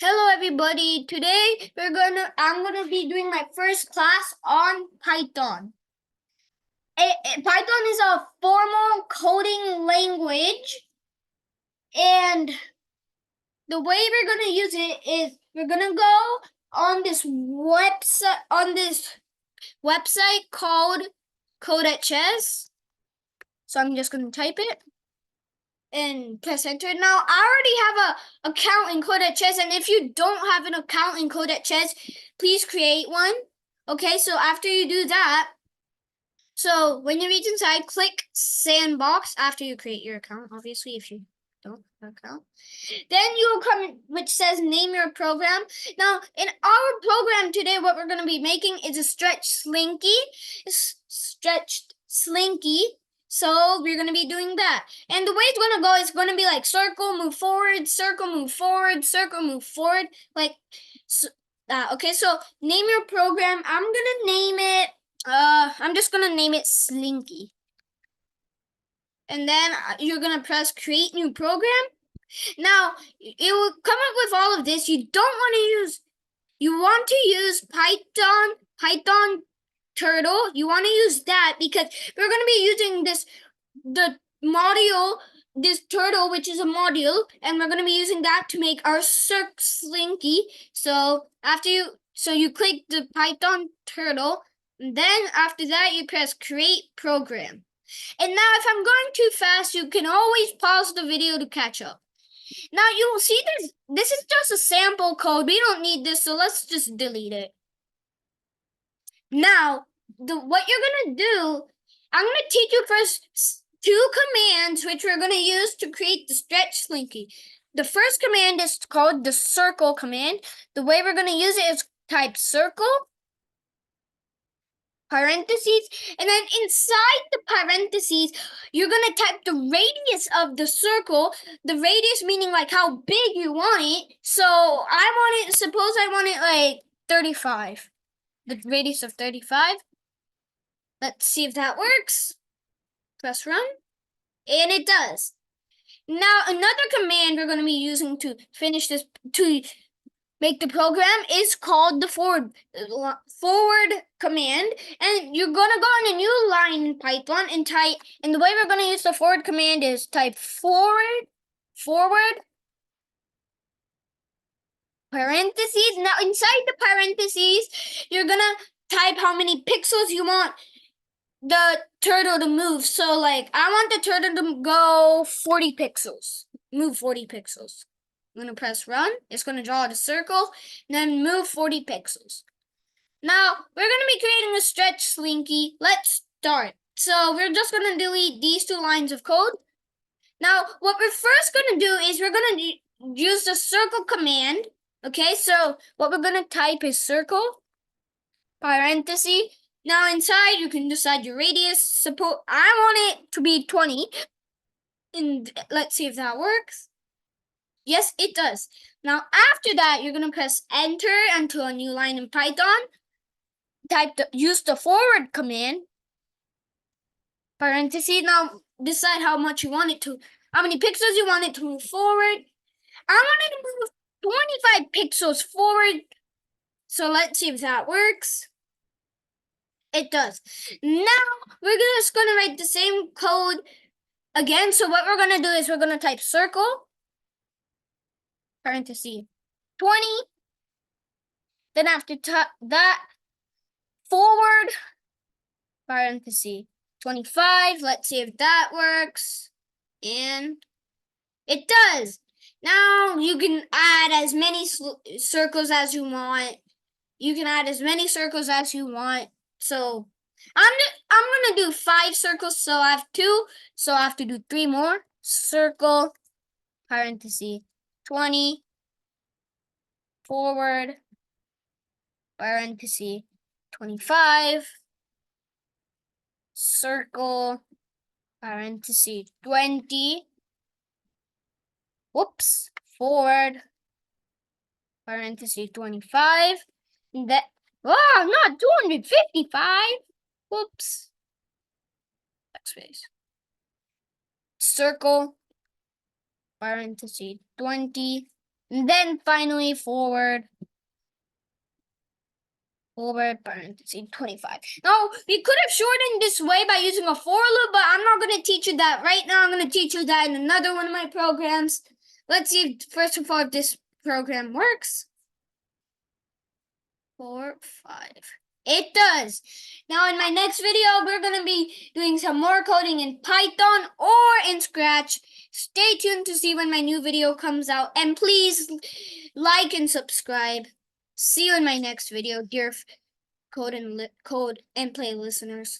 Hello everybody. Today I'm gonna be doing my first class on Python. Python is a formal coding language, and the way we're gonna use it is we're gonna go on this website called Code at Chess. So I'm just gonna type it and press enter. Now I already have a account in Code at Chess, and if you don't have an account in Code at Chess, please create one. Okay, so after you do that, so when you reach inside, click sandbox after you create your account. Obviously, if you don't have an account, then you'll come which says name your program. Now in our program today, what we're going to be making is a stretched Slinky. So we're going to be doing that. And the way it's going to go is going to be like circle, move forward, circle, move forward, circle, move forward. Like okay, so name your program. I'm going to name it, I'm just going to name it Slinky. And then you're going to press create new program. Now, it will come up with all of this. You want to use Python turtle. You want to use that because we're going to be using this turtle, which is a module, and we're going to be using that to make our Slinky. So you click the Python turtle, and then after that you press create program. And now if I'm going too fast, you can always pause the video to catch up. Now you will see this is just a sample code. We don't need this, so let's just delete it. Now, what you're gonna do, I'm gonna teach you first two commands which we're gonna use to create the stretch Slinky. The first command is called the circle command. The way we're gonna use it is type circle, parentheses, and then inside the parentheses, you're gonna type the radius of the circle. The radius meaning like how big you want it. So suppose I want it like 35. The radius of 35. Let's see if that works. Press run. And it does. Now another command we're gonna be using to finish this, to make the program, is called the forward command, and you're gonna go on a new line in Python and type. And the way we're gonna use the forward command is type forward parentheses. Now inside the parentheses, you're gonna type how many pixels you want the turtle to move. So like I want the turtle to go 40 pixels. Move 40 pixels. I'm gonna press run. It's gonna draw the circle, and then move 40 pixels. Now we're gonna be creating a stretch Slinky. Let's start. So we're just gonna delete these two lines of code. Now what we're first gonna do is we're gonna use the circle command. Okay, so what we're gonna type is circle, parenthesis. Now inside you can decide your radius. Suppose I want it to be 20. And let's see if that works. Yes, it does. Now after that, you're gonna press enter until a new line in Python. Use the forward command, parentheses. Now decide how much you want it to, how many pixels you want it to move forward. I want it to move 25 pixels forward. So let's see if that works. It does. Now we're just gonna write the same code again. So what we're gonna do is we're gonna type circle, parenthesis, 20. Then after that, forward, parenthesis, 25. Let's see if that works. And it does. Now you can add as many circles as you want. You can add as many circles as you want. So I'm gonna do 5 circles. So I have 2. So I have to do 3 more. Circle, parenthesis, 20, forward, parenthesis, 25, circle, parenthesis, 20, whoops, forward, parenthesis, 25, that, oh, not 255, whoops, backspace, circle, parenthesis, 20, And then finally forward parenthesis 25. Now, we could have shortened this way by using a for loop, but I'm not going to teach you that right now. I'm going to teach you that in another one of my programs. Let's see, first of all, if this program works. 4, 5. It does. Now, in my next video, we're going to be doing some more coding in Python or in Scratch. Stay tuned to see when my new video comes out. And please like and subscribe. See you in my next video, dear code and play listeners.